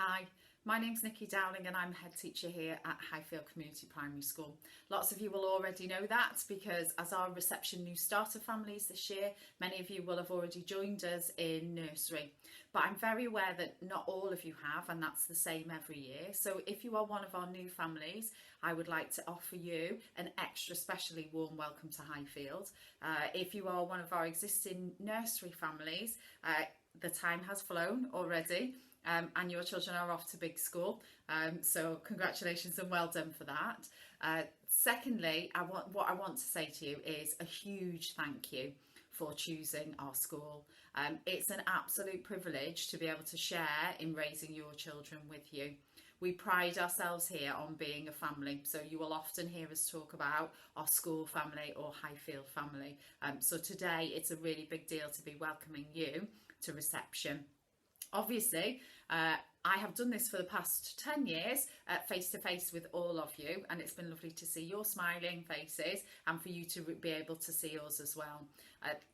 Hi, my name's Nikki Dowling and I'm head teacher here at Highfield Community Primary School. Lots of you will already know that because as our reception new starter families this year, many of you will have already joined us in nursery. But I'm very aware that not all of you have, and that's the same every year. So if you are one of our new families, I would like to offer you an extra specially warm welcome to Highfield. If you are one of our existing nursery families, the time has flown already. And your children are off to big school, so congratulations and well done for that. Secondly, what I want to say to you is a huge thank you for choosing our school. It's an absolute privilege to be able to share in raising your children with you. We pride ourselves here on being a family, so you will often hear us talk about our school family or Highfield family. So today it's a really big deal to be welcoming you to reception. Obviously, I have done this for the past 10 years face to face with all of you, and it's been lovely to see your smiling faces and for you to be able to see us as well.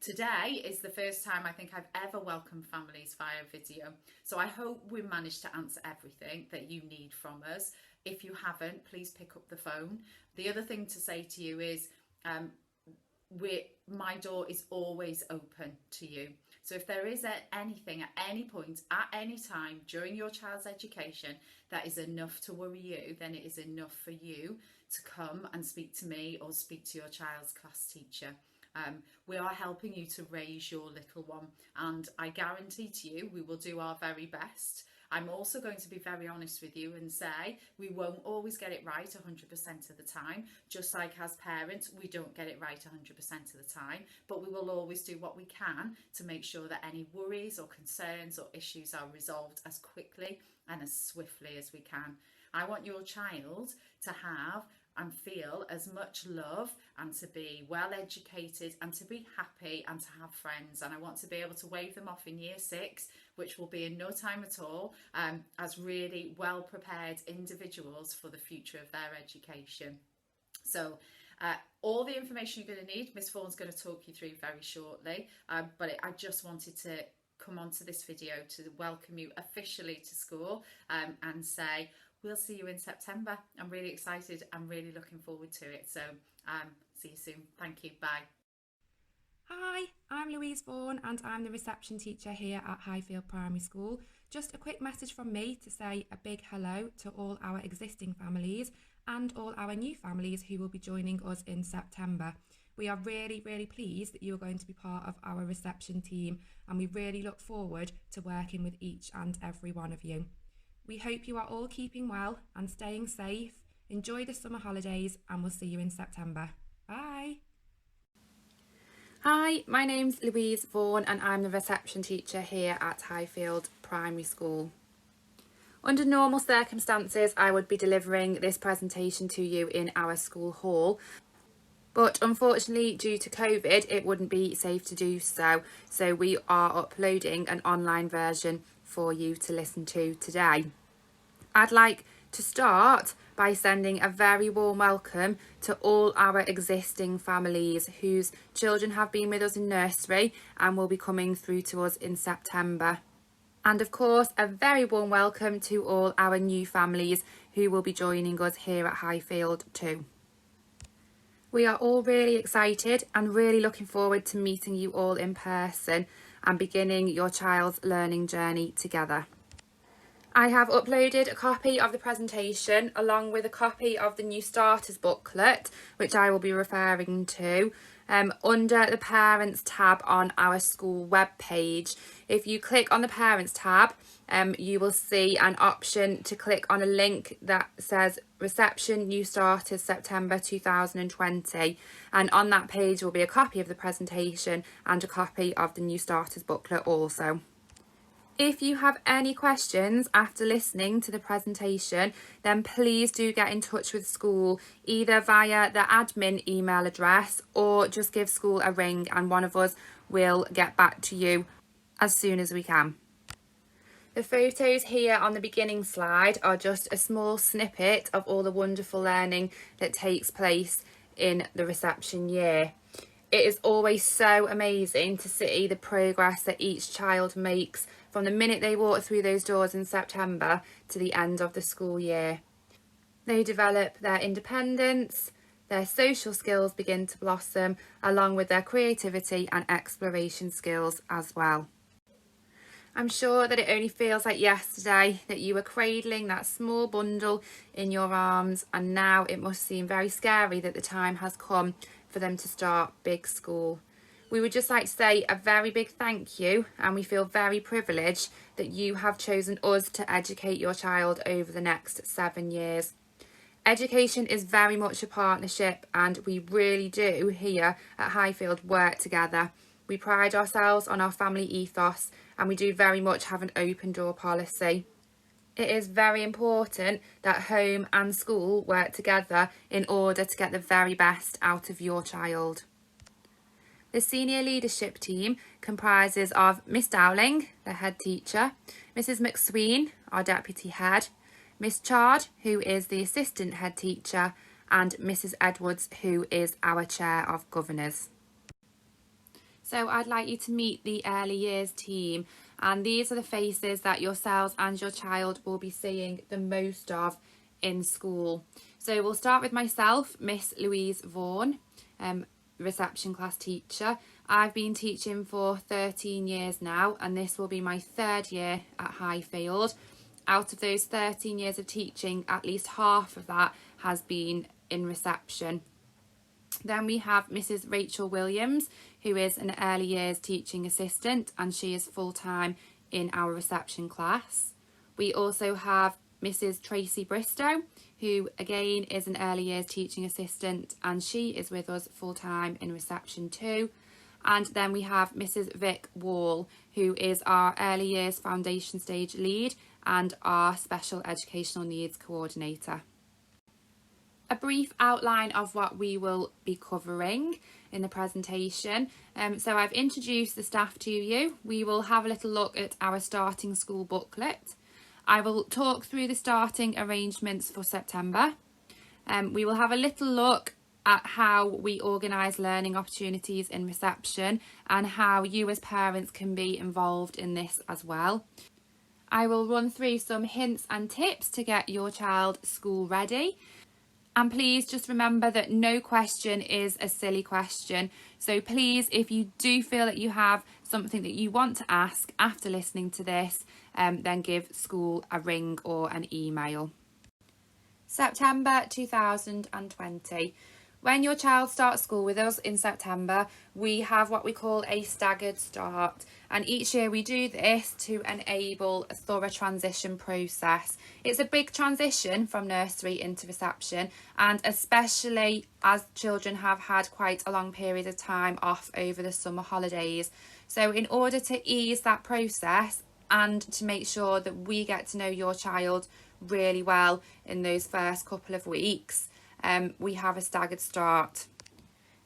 Today is the first time I think I've ever welcomed families via video, so I hope we managed to answer everything that you need from us. If you haven't, please pick up the phone. The other thing to say to you is my door is always open to you. So if there is anything at any point, at any time during your child's education that is enough to worry you, then it is enough for you to come and speak to me or speak to your child's class teacher. We are helping you to raise your little one, and I guarantee to you we will do our very best. I'm also going to be very honest with you and say we won't always get it right 100% of the time. Just like as parents, we don't get it right 100% of the time, but we will always do what we can to make sure that any worries or concerns or issues are resolved as quickly and as swiftly as we can. I want your child to have and feel as much love and to be well educated and to be happy and to have friends, and I want to be able to wave them off in year 6, which will be in no time at all, as really well prepared individuals for the future of their education. So all the information you're going to need, Miss Vaughan's going to talk you through very shortly, but I just wanted to come onto this video to welcome you officially to school and say we'll see you in September. I'm really excited. I'm really looking forward to it. So see you soon. Thank you. Bye. Hi, I'm Louise Vaughan and I'm the reception teacher here at Highfield Primary School. Just a quick message from me to say a big hello to all our existing families and all our new families who will be joining us in September. We are really, really pleased that you are going to be part of our reception team, and we really look forward to working with each and every one of you. We hope you are all keeping well and staying safe. Enjoy the summer holidays and we'll see you in September. Bye. Hi, my name's Louise Vaughan and I'm the reception teacher here at Highfield Primary School. Under normal circumstances, I would be delivering this presentation to you in our school hall, but unfortunately due to COVID it wouldn't be safe to do so, so we are uploading an online version for you to listen to today. I'd like to start by sending a very warm welcome to all our existing families whose children have been with us in nursery and will be coming through to us in September. And of course, a very warm welcome to all our new families who will be joining us here at Highfield too. We are all really excited and really looking forward to meeting you all in person and beginning your child's learning journey together. I have uploaded a copy of the presentation along with a copy of the new starters booklet, which I will be referring to, under the Parents tab on our school webpage. If you click on the Parents tab, you will see an option to click on a link that says Reception New Starters September 2020, and on that page will be a copy of the presentation and a copy of the new starters booklet also. If you have any questions after listening to the presentation, then please do get in touch with school, either via the admin email address or just give school a ring and one of us will get back to you as soon as we can. The photos here on the beginning slide are just a small snippet of all the wonderful learning that takes place in the reception year. It is always so amazing to see the progress that each child makes from the minute they walk through those doors in September to the end of the school year. They develop their independence, their social skills begin to blossom, along with their creativity and exploration skills as well. I'm sure that it only feels like yesterday that you were cradling that small bundle in your arms, and now it must seem very scary that the time has come for them to start big school. We would just like to say a very big thank you, and we feel very privileged that you have chosen us to educate your child over the next 7 years. Education is very much a partnership, and we really do here at Highfield work together. We pride ourselves on our family ethos, and we do very much have an open door policy. It is very important that home and school work together in order to get the very best out of your child. The senior leadership team comprises of Miss Dowling, the head teacher, Mrs McSween, our deputy head, Miss Chard, who is the assistant head teacher, and Mrs Edwards, who is our chair of governors. So I'd like you to meet the early years team, and these are the faces that yourselves and your child will be seeing the most of in school. So we'll start with myself, Miss Louise Vaughan, reception class teacher. I've been teaching for 13 years now, and this will be my 3rd year at Highfield. Out of those 13 years of teaching, at least half of that has been in reception. Then we have Mrs Rachel Williams, who is an early years teaching assistant, and she is full-time in our reception class. We also have Mrs Tracy Bristow, who again is an early years teaching assistant, and she is with us full-time in reception too. And then we have Mrs Vic Wall, who is our early years foundation stage lead and our special educational needs coordinator. A brief outline of what we will be covering in the presentation. So I've introduced the staff to you. We will have a little look at our starting school booklet. I will talk through the starting arrangements for September. We will have a little look at how we organise learning opportunities in reception and how you as parents can be involved in this as well. I will run through some hints and tips to get your child school ready. And please just remember that no question is a silly question. So please, if you do feel that you have something that you want to ask after listening to this, then give school a ring or an email. September 2020. When your child starts school with us in September, we have what we call a staggered start, and each year we do this to enable a thorough transition process. It's a big transition from nursery into reception, and especially as children have had quite a long period of time off over the summer holidays. So in order to ease that process and to make sure that we get to know your child really well in those first couple of weeks, we have a staggered start.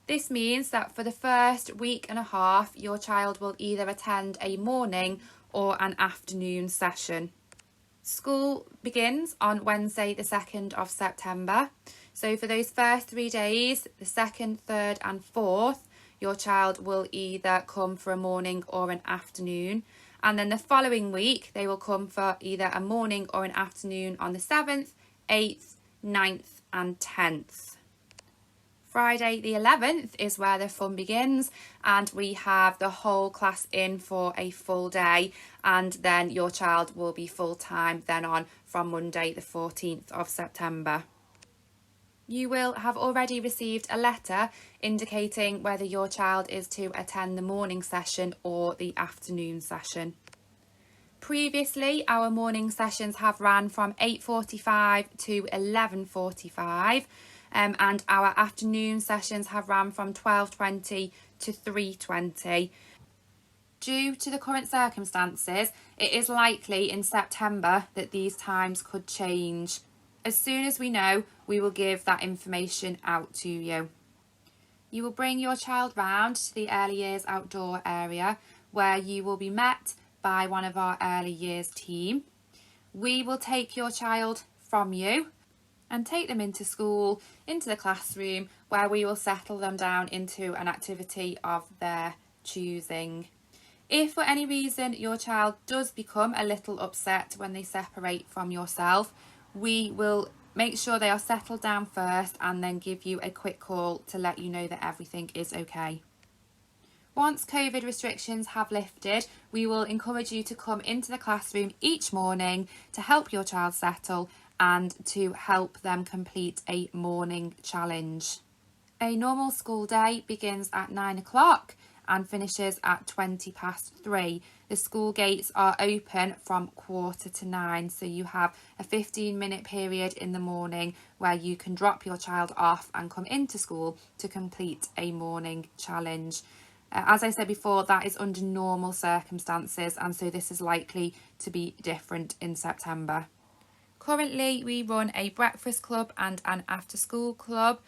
This means that for the first week and a half, your child will either attend a morning or an afternoon session. School begins on Wednesday the 2nd of September. So for those first 3 days, the 2nd, 3rd and 4th, your child will either come for a morning or an afternoon. And then the following week, they will come for either a morning or an afternoon on the 7th, 8th, 9th and 10th. Friday the 11th is where the fun begins, and we have the whole class in for a full day, and then your child will be full-time then on from Monday the 14th of September. You will have already received a letter indicating whether your child is to attend the morning session or the afternoon session. Previously, our morning sessions have ran from 8:45 to 11:45, and our afternoon sessions have ran from 12:20 to 3:20. Due to the current circumstances, it is likely in September that these times could change. As soon as we know, we will give that information out to you. You will bring your child round to the early years outdoor area, where you will be met by one of our early years team. We will take your child from you, and take them into school, into the classroom, where we will settle them down into an activity of their choosing. If for any reason your child does become a little upset when they separate from yourself, we will make sure they are settled down first and then give you a quick call to let you know that everything is okay. Once COVID restrictions have lifted, we will encourage you to come into the classroom each morning to help your child settle and to help them complete a morning challenge. A normal school day begins at 9 o'clock and finishes at 3:20. The school gates are open from 8:45, so you have a 15-minute period in the morning where you can drop your child off and come into school to complete a morning challenge. As I said before, that is under normal circumstances, and so this is likely to be different in September. Currently, we run a breakfast club and an after-school club.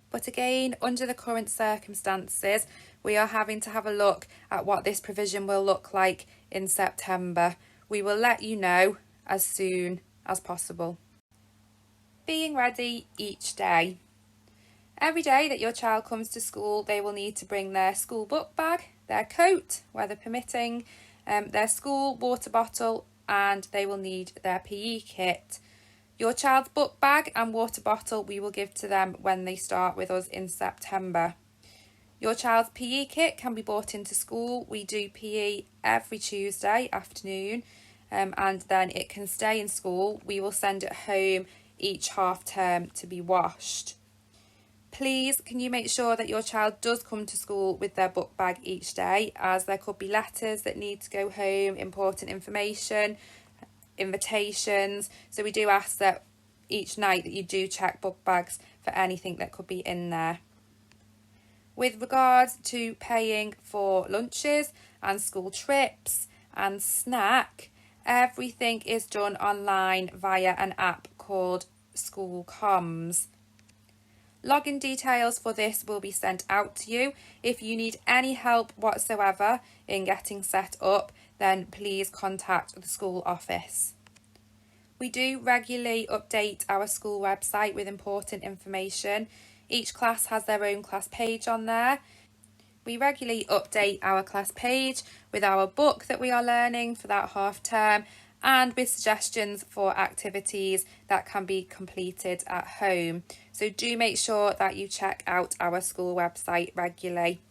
But again, under the current circumstances, we are having to have a look at what this provision will look like in September. We will let you know as soon as possible. Being ready each day. Every day that your child comes to school, they will need to bring their school book bag, their coat, weather permitting, their school water bottle, and they will need their PE kit. Your child's book bag and water bottle we will give to them when they start with us in September. Your child's PE kit can be brought into school. We do PE every Tuesday afternoon, and then it can stay in school. We will send it home each half term to be washed. Please, can you make sure that your child does come to school with their book bag each day, as there could be letters that need to go home, important information, invitations. So we do ask that each night that you do check book bags for anything that could be in there. With regards to paying for lunches and school trips and snack, everything is done online via an app called School Comms. Login details for this will be sent out to you. If you need any help whatsoever in getting set up, then please contact the school office. We do regularly update our school website with important information. Each class has their own class page on there. We regularly update our class page with our book that we are learning for that half term and with suggestions for activities that can be completed at home. So do make sure that you check out our school website regularly.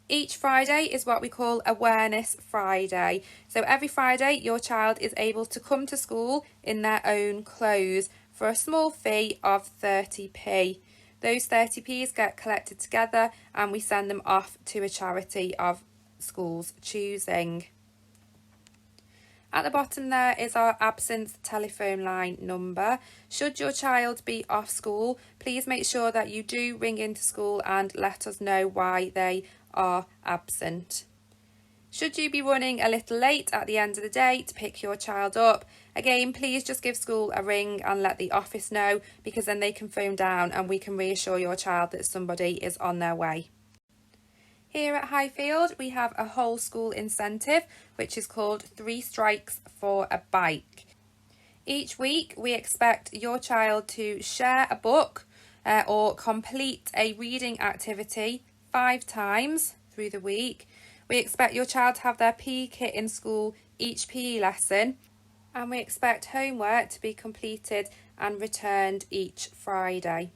Each Friday is what we call Awareness Friday. So every Friday your child is able to come to school in their own clothes for a small fee of 30p. Those 30p's get collected together and we send them off to a charity of school's choosing. At the bottom there is our absence telephone line number. Should your child be off school, please make sure that you do ring into school and let us know why they are absent. Should you be running a little late at the end of the day to pick your child up, again, please just give school a ring and let the office know, because then they can phone down and we can reassure your child that somebody is on their way. Here at Highfield, we have a whole school incentive, which is called 3 Strikes for a Bike. Each week, we expect your child to share a book or complete a reading activity 5 times through the week. We expect your child to have their PE kit in school each PE lesson, and we expect homework to be completed and returned each Friday.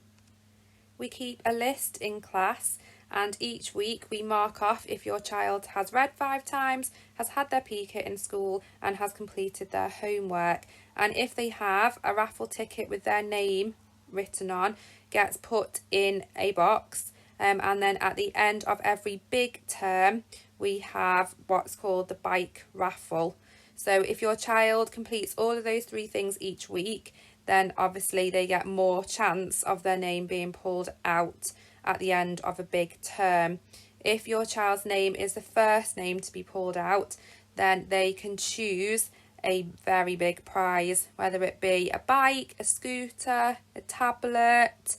We keep a list in class, and each week we mark off if your child has read 5 times, has had their PE kit in school and has completed their homework. And if they have, a raffle ticket with their name written on gets put in a box. And then at the end of every big term, we have what's called the bike raffle. So if your child completes all of those 3 things each week, then obviously they get more chance of their name being pulled out at the end of a big term. If your child's name is the first name to be pulled out, then they can choose a very big prize, whether it be a bike, a scooter, a tablet.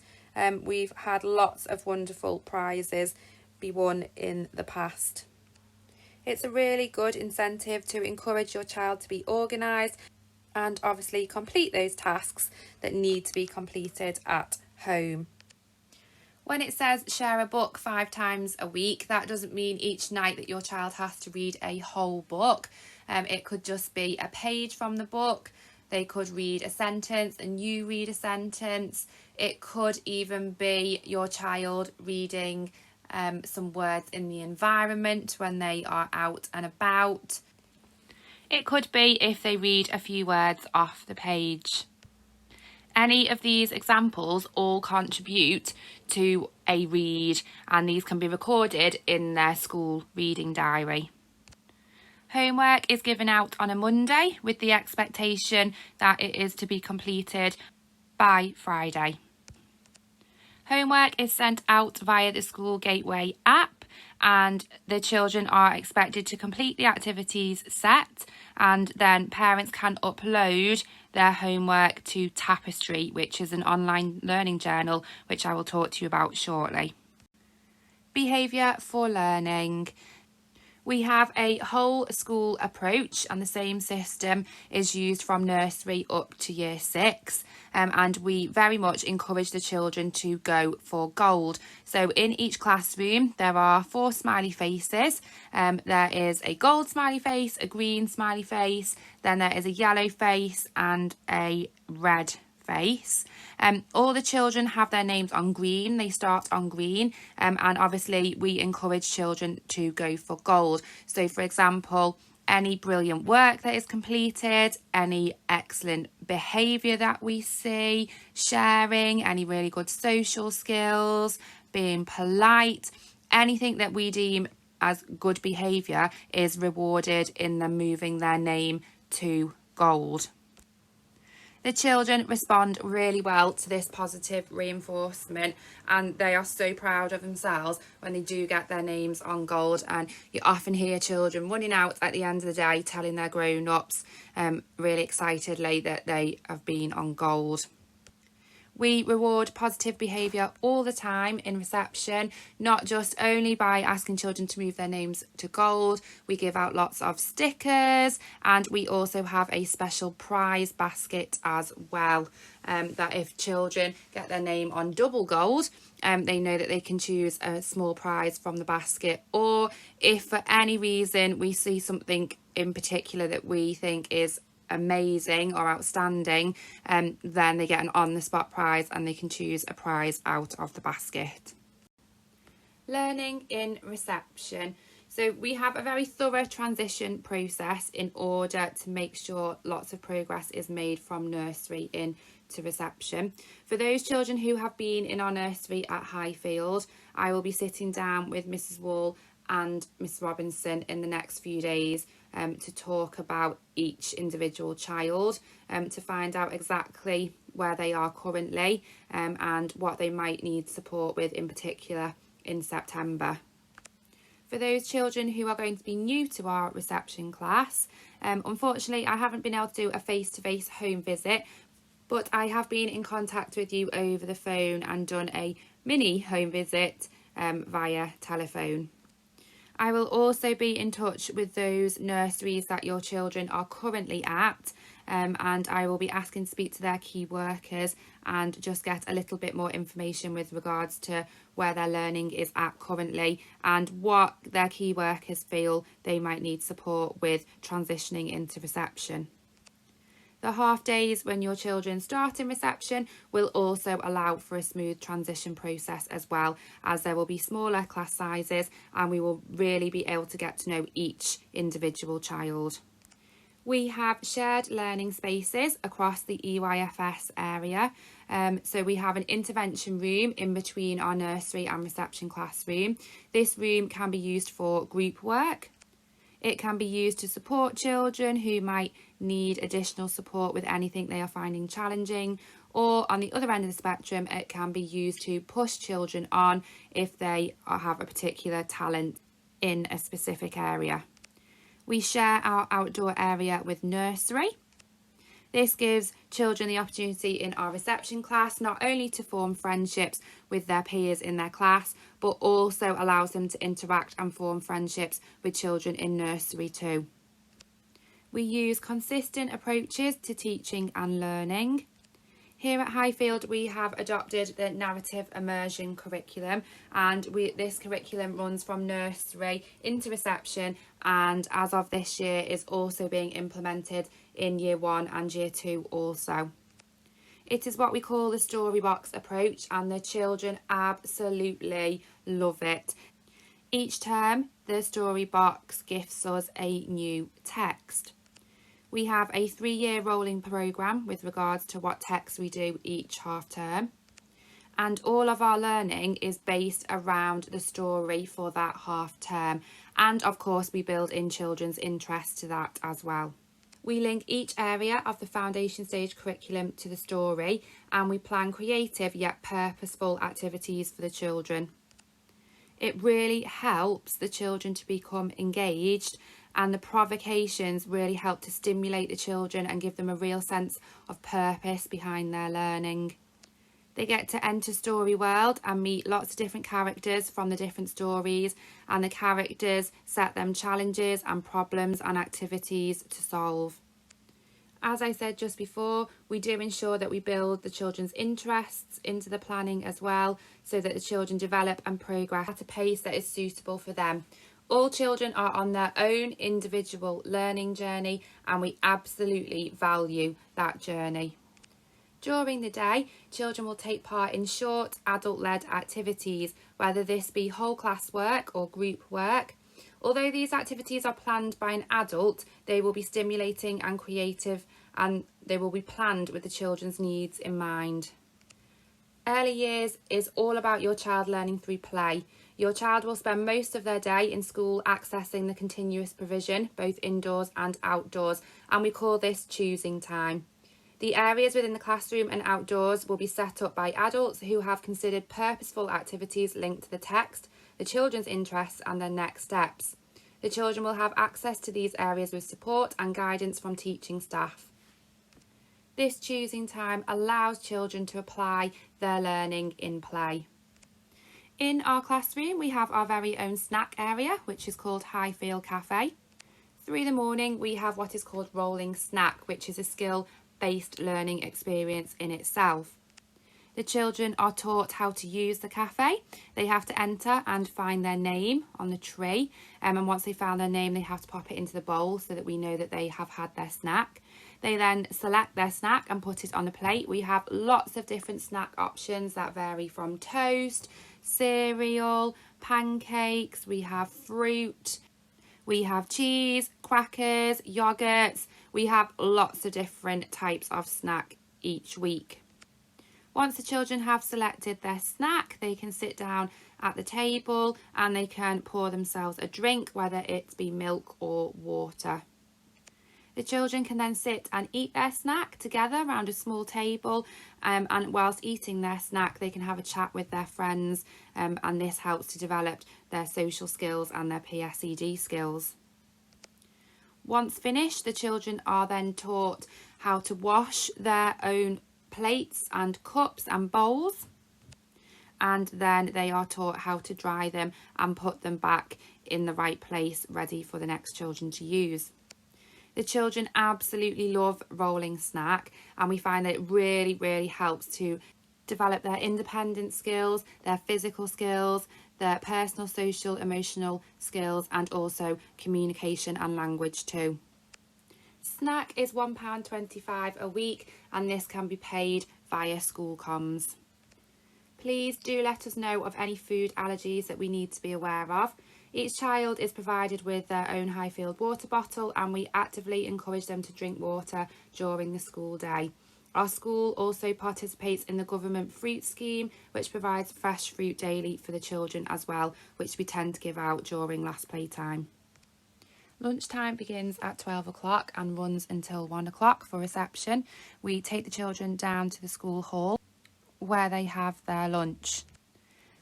We've had lots of wonderful prizes be won in the past. It's a really good incentive to encourage your child to be organised and obviously complete those tasks that need to be completed at home. When it says share a book 5 times a week, that doesn't mean each night that your child has to read a whole book. It could just be a page from the book. They could read a sentence and you read a sentence. It could even be your child reading some words in the environment when they are out and about. It could be if they read a few words off the page. Any of these examples all contribute to a read, and these can be recorded in their school reading diary. Homework is given out on a Monday with the expectation that it is to be completed by Friday. Homework is sent out via the School Gateway app, and the children are expected to complete the activities set, and then parents can upload their homework to Tapestry, which is an online learning journal, which I will talk to you about shortly. Behaviour for learning. We have a whole school approach, and the same system is used from nursery up to year 6, and we very much encourage the children to go for gold. So in each classroom there are 4 smiley faces. There is a gold smiley face, a green smiley face, then there is a yellow face and a red face. All the children have their names on green. They start on green, and obviously we encourage children to go for gold. So for example, any brilliant work that is completed, any excellent behaviour that we see, sharing, any really good social skills, being polite, anything that we deem as good behaviour is rewarded in them moving their name to gold. The children respond really well to this positive reinforcement, and they are so proud of themselves when they do get their names on gold. And you often hear children running out at the end of the day telling their grown-ups really excitedly that they have been on gold. We reward positive behaviour all the time in reception, not just only by asking children to move their names to gold. We give out lots of stickers, and we also have a special prize basket as well, that if children get their name on double gold, they know that they can choose a small prize from the basket. Or if for any reason we see something in particular that we think is amazing or outstanding, then they get an on-the-spot prize and they can choose a prize out of the basket. Learning in reception. So we have a very thorough transition process in order to make sure lots of progress is made from nursery into reception. For those children who have been in our nursery at Highfield, I will be sitting down with Mrs. Wall and Miss Robinson in the next few days to talk about each individual child, to find out exactly where they are currently and what they might need support with in particular in September. For those children who are going to be new to our reception class, unfortunately I haven't been able to do a face-to-face home visit, but I have been in contact with you over the phone and done a mini home visit via telephone. I will also be in touch with those nurseries that your children are currently at, and I will be asking to speak to their key workers and just get a little bit more information with regards to where their learning is at currently and what their key workers feel they might need support with transitioning into reception. The half days when your children start in reception will also allow for a smooth transition process as well, as there will be smaller class sizes and we will really be able to get to know each individual child. We have shared learning spaces across the EYFS area. So we have an intervention room in between our nursery and reception classroom. This room can be used for group work. It can be used to support children who might need additional support with anything they are finding challenging, or on the other end of the spectrum, it can be used to push children on if they have a particular talent in a specific area. We share our outdoor area with nursery. This gives children the opportunity in our reception class not only to form friendships with their peers in their class, but also allows them to interact and form friendships with children in nursery too. We use consistent approaches to teaching and learning. Here at Highfield, we have adopted the narrative immersion curriculum, and this curriculum runs from nursery into reception, and as of this year is also being implemented in year 1 and year 2 also. It is what we call the storybox approach, and the children absolutely love it. Each term, the storybox gives us a new text. We have a 3-year rolling programme with regards to what text we do each half term. And all of our learning is based around the story for that half term. And of course, we build in children's interest to that as well. We link each area of the foundation stage curriculum to the story, and we plan creative yet purposeful activities for the children. It really helps the children to become engaged, and the provocations really help to stimulate the children and give them a real sense of purpose behind their learning. They get to enter Story World and meet lots of different characters from the different stories, and the characters set them challenges and problems and activities to solve. As I said just before, we do ensure that we build the children's interests into the planning as well, so that the children develop and progress at a pace that is suitable for them. All children are on their own individual learning journey, and we absolutely value that journey. During the day, children will take part in short adult-led activities, whether this be whole class work or group work. Although these activities are planned by an adult, they will be stimulating and creative, and they will be planned with the children's needs in mind. Early years is all about your child learning through play. Your child will spend most of their day in school accessing the continuous provision, both indoors and outdoors, and we call this choosing time. The areas within the classroom and outdoors will be set up by adults who have considered purposeful activities linked to the text, the children's interests and their next steps. The children will have access to these areas with support and guidance from teaching staff. This choosing time allows children to apply their learning in play. In our classroom, we have our very own snack area, which is called Highfield Cafe. Through the morning, we have what is called Rolling Snack, which is a skill-based learning experience in itself. The children are taught how to use the cafe. They have to enter and find their name on the tree. And once they found their name, they have to pop it into the bowl so that we know that they have had their snack. They then select their snack and put it on the plate. We have lots of different snack options that vary from toast, cereal, pancakes, we have fruit, we have cheese, crackers, yogurts. We have lots of different types of snack each week. Once the children have selected their snack, they can sit down at the table and they can pour themselves a drink, whether it be milk or water. The children can then sit and eat their snack together around a small table, and whilst eating their snack they can have a chat with their friends, and this helps to develop their social skills and their PSED skills. Once finished, the children are then taught how to wash their own plates and cups and bowls, and then they are taught how to dry them and put them back in the right place, ready for the next children to use. The children absolutely love Rolling Snack, and we find that it really helps to develop their independent skills, their physical skills, their personal, social, emotional skills, and also communication and language too. Snack is £1.25 a week, and this can be paid via school comms. Please do let us know of any food allergies that we need to be aware of. Each child is provided with their own Highfield water bottle, and we actively encourage them to drink water during the school day. Our school also participates in the government fruit scheme, which provides fresh fruit daily for the children as well, which we tend to give out during last playtime. Lunchtime begins at 12 o'clock and runs until 1 o'clock for reception. We take the children down to the school hall where they have their lunch.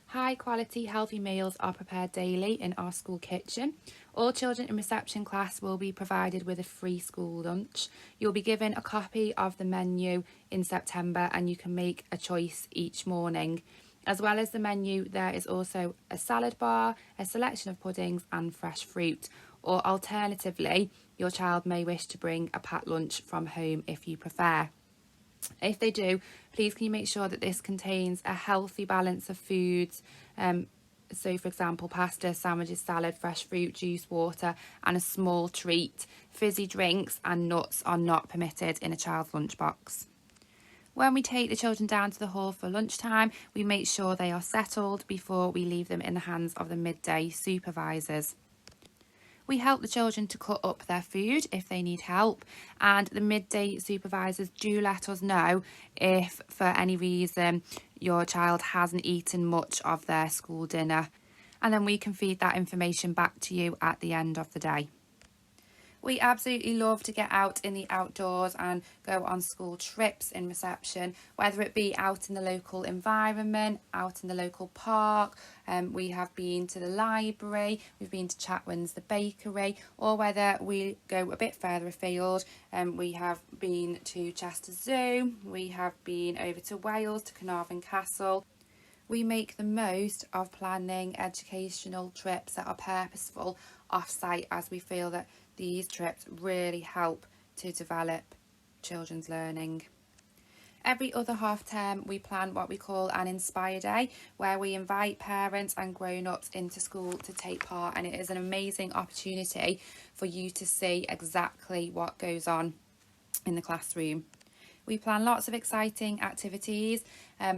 High quality healthy meals are prepared daily in our school kitchen. All children in reception class will be provided with a free school lunch. You'll be given a copy of the menu in September, and you can make a choice each morning. As well as the menu, there is also a salad bar, a selection of puddings and fresh fruit. Or alternatively, your child may wish to bring a packed lunch from home if you prefer. If they do, please can you make sure that this contains a healthy balance of foods, so for example pasta, sandwiches, salad, fresh fruit, juice, water and a small treat. Fizzy drinks and nuts are not permitted in a child's lunchbox. When we take the children down to the hall for lunchtime, we make sure they are settled before we leave them in the hands of the midday supervisors. We help the children to cut up their food if they need help, and the midday supervisors do let us know if for any reason your child hasn't eaten much of their school dinner, and then we can feed that information back to you at the end of the day. We absolutely love to get out in the outdoors and go on school trips in reception, whether it be out in the local environment, out in the local park. We have been to the library, we've been to Chatwin's, the bakery, or whether we go a bit further afield. We have been to Chester Zoo, we have been over to Wales, to Carnarvon Castle. We make the most of planning educational trips that are purposeful off-site, as we feel that these trips really help to develop children's learning. Every other half term we plan what we call an Inspire Day, where we invite parents and grown-ups into school to take part, and it is an amazing opportunity for you to see exactly what goes on in the classroom. We plan lots of exciting activities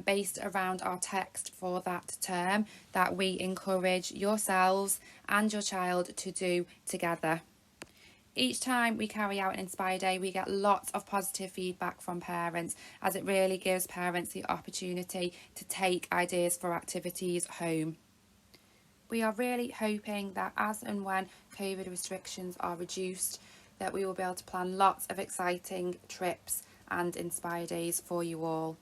based around our text for that term that we encourage yourselves and your child to do together. Each time we carry out an Inspire Day, we get lots of positive feedback from parents, as it really gives parents the opportunity to take ideas for activities home. We are really hoping that as and when COVID restrictions are reduced, that we will be able to plan lots of exciting trips and Inspire Days for you all.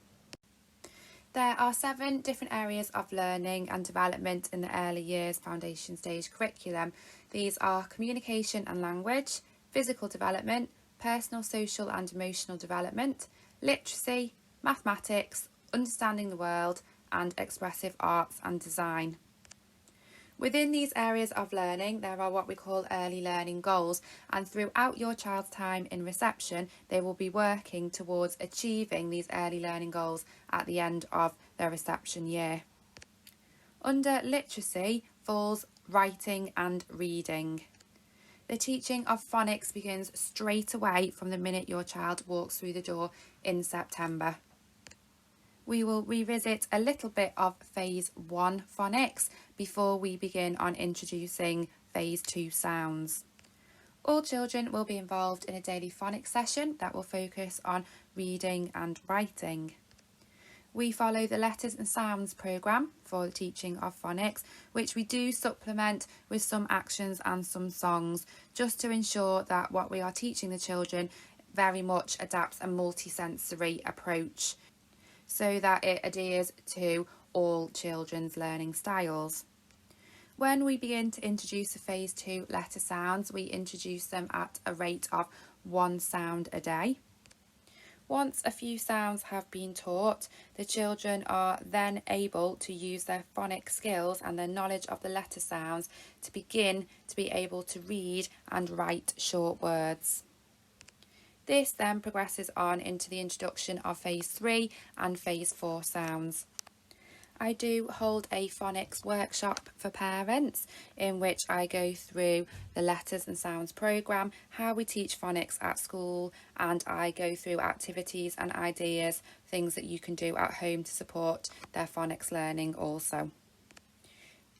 There are 7 different areas of learning and development in the early years foundation stage curriculum. These are communication and language, physical development, personal, social and emotional development, literacy, mathematics, understanding the world and expressive arts and design. Within these areas of learning, there are what we call early learning goals, and throughout your child's time in reception, they will be working towards achieving these early learning goals at the end of their reception year. Under literacy falls writing and reading. The teaching of phonics begins straight away from the minute your child walks through the door in September. We will revisit a little bit of Phase 1 phonics before we begin on introducing Phase 2 sounds. All children will be involved in a daily phonics session that will focus on reading and writing. We follow the letters and sounds programme for the teaching of phonics, which we do supplement with some actions and some songs, just to ensure that what we are teaching the children very much adapts a multi-sensory approach, so that it adheres to all children's learning styles. When we begin to introduce the Phase 2 letter sounds, we introduce them at a rate of 1 sound a day. Once a few sounds have been taught, the children are then able to use their phonic skills and their knowledge of the letter sounds to begin to be able to read and write short words. This then progresses on into the introduction of Phase 3 and Phase 4 sounds. I do hold a phonics workshop for parents in which I go through the letters and sounds programme, how we teach phonics at school, and I go through activities and ideas, things that you can do at home to support their phonics learning also.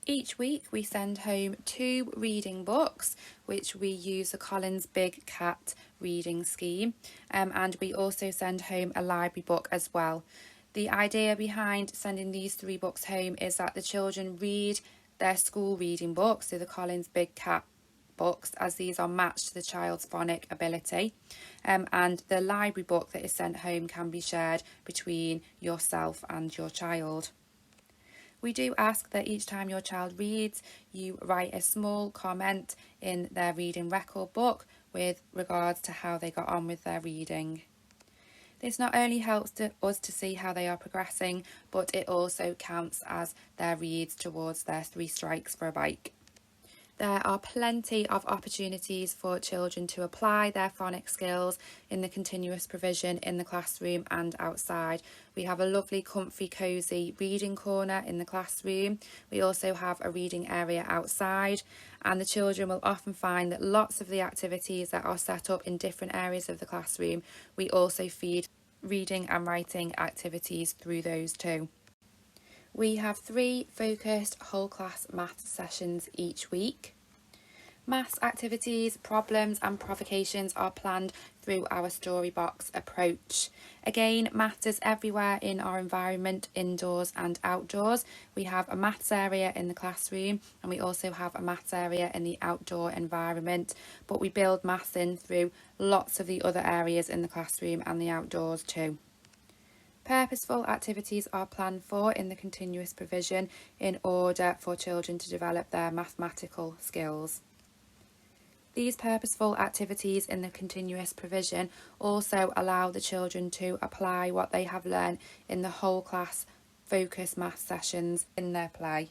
Each week we send home 2 reading books, which we use the Collins Big Cat reading scheme, and we also send home a library book as well. The idea behind sending these 3 books home is that the children read their school reading books, so the Collins Big Cat books, as these are matched to the child's phonic ability, and the library book that is sent home can be shared between yourself and your child. We do ask that each time your child reads, you write a small comment in their reading record book with regards to how they got on with their reading. This not only helps us to see how they are progressing, but it also counts as their reads towards their 3 strikes for a bike. There are plenty of opportunities for children to apply their phonics skills in the continuous provision in the classroom and outside. We have a lovely, comfy, cosy reading corner in the classroom. We also have a reading area outside, and the children will often find that lots of the activities that are set up in different areas of the classroom, we also feed reading and writing activities through those too. We have 3 focused whole class maths sessions each week. Maths activities, problems and provocations are planned through our Storybox approach. Again, maths is everywhere in our environment, indoors and outdoors. We have a maths area in the classroom and we also have a maths area in the outdoor environment, but we build maths in through lots of the other areas in the classroom and the outdoors too. Purposeful activities are planned for in the continuous provision in order for children to develop their mathematical skills. These purposeful activities in the continuous provision also allow the children to apply what they have learned in the whole class focus maths sessions in their play.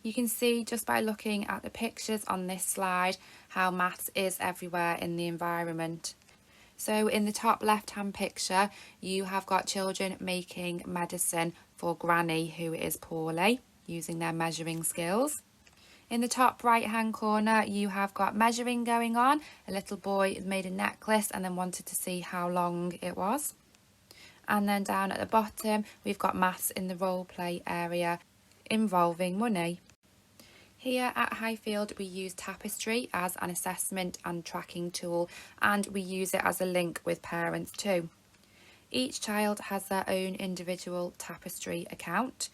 You can see just by looking at the pictures on this slide how maths is everywhere in the environment. So in the top left hand picture you have got children making medicine for Granny who is poorly using their measuring skills. In the top right hand corner you have got measuring going on. A little boy made a necklace and then wanted to see how long it was. And then down at the bottom we've got maths in the role play area involving money. Here at Highfield we use Tapestry as an assessment and tracking tool, and we use it as a link with parents too. Each child has their own individual Tapestry account.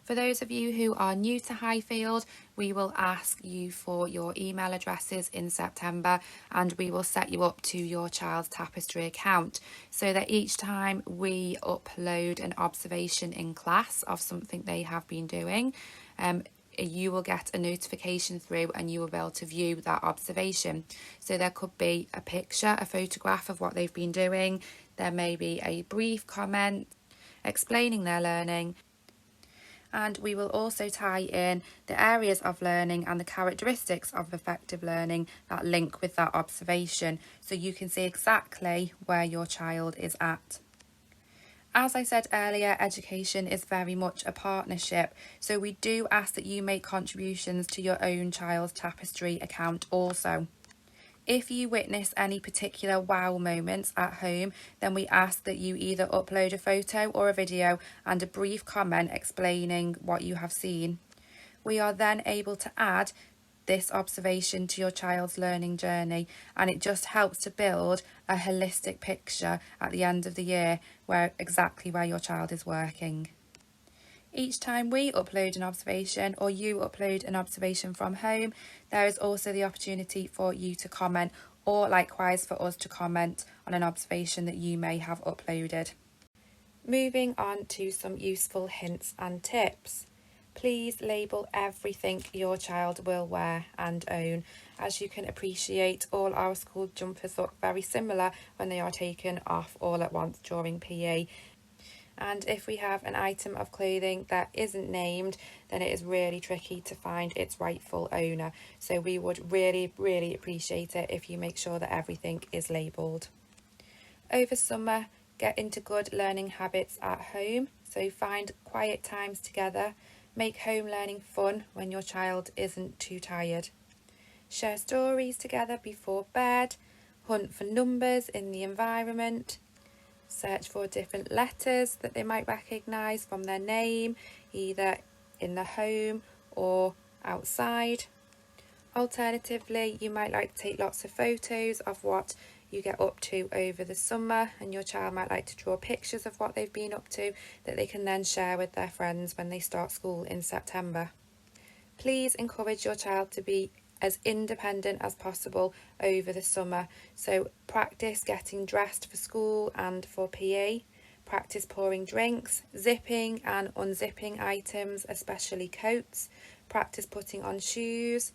For those of you who are new to Highfield, we will ask you for your email addresses in September and we will set you up to your child's Tapestry account so that each time we upload an observation in class of something they have been doing, you will get a notification through and you will be able to view that observation. So there could be a picture, a photograph of what they've been doing. There may be a brief comment explaining their learning. And we will also tie in the areas of learning and the characteristics of effective learning that link with that observation, so you can see exactly where your child is at. As I said earlier, education is very much a partnership, so we do ask that you make contributions to your own child's Tapestry account also. If you witness any particular wow moments at home, then we ask that you either upload a photo or a video and a brief comment explaining what you have seen. We are then able to add this observation to your child's learning journey, and it just helps to build a holistic picture at the end of the year where your child is working. Each time we upload an observation or you upload an observation from home, there is also the opportunity for you to comment, or likewise for us to comment on an observation that you may have uploaded. Moving on to some useful hints and tips. Please label everything your child will wear and own. As you can appreciate, all our school jumpers look very similar when they are taken off all at once during PE. And if we have an item of clothing that isn't named, then it is really tricky to find its rightful owner. So we would really appreciate it if you make sure that everything is labelled. Over summer, get into good learning habits at home. So find quiet times together. Make home learning fun when your child isn't too tired. Share stories together before bed. Hunt for numbers in the environment. Search for different letters that they might recognise from their name, either in the home or outside. Alternatively, you might like to take lots of photos of what you get up to over the summer, and your child might like to draw pictures of what they've been up to that they can then share with their friends when they start school in September. Please encourage your child to be as independent as possible over the summer. So practice getting dressed for school and for PE, practice pouring drinks, zipping and unzipping items, especially coats, practice putting on shoes,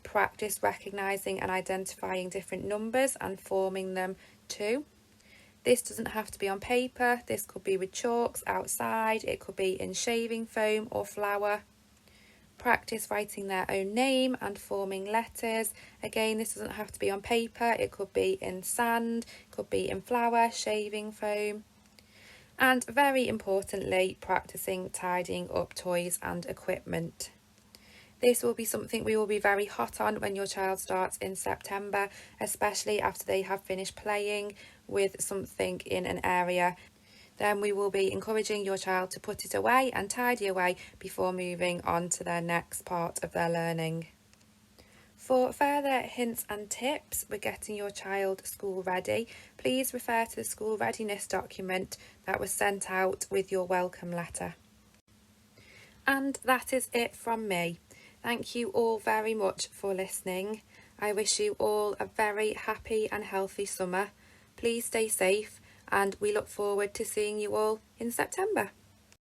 practice recognising and identifying different numbers and forming them too. This doesn't have to be on paper, this could be with chalks outside, it could be in shaving foam or flour. Practice writing their own name and forming letters. Again, this doesn't have to be on paper, it could be in sand, it could be in flour, shaving foam. And very importantly, practicing tidying up toys and equipment. This will be something we will be very hot on when your child starts in September, especially after they have finished playing with something in an area. Then we will be encouraging your child to put it away and tidy away before moving on to their next part of their learning. For further hints and tips with getting your child school ready, please refer to the school readiness document that was sent out with your welcome letter. And that is it from me. Thank you all very much for listening. I wish you all a very happy and healthy summer. Please stay safe, and we look forward to seeing you all in September.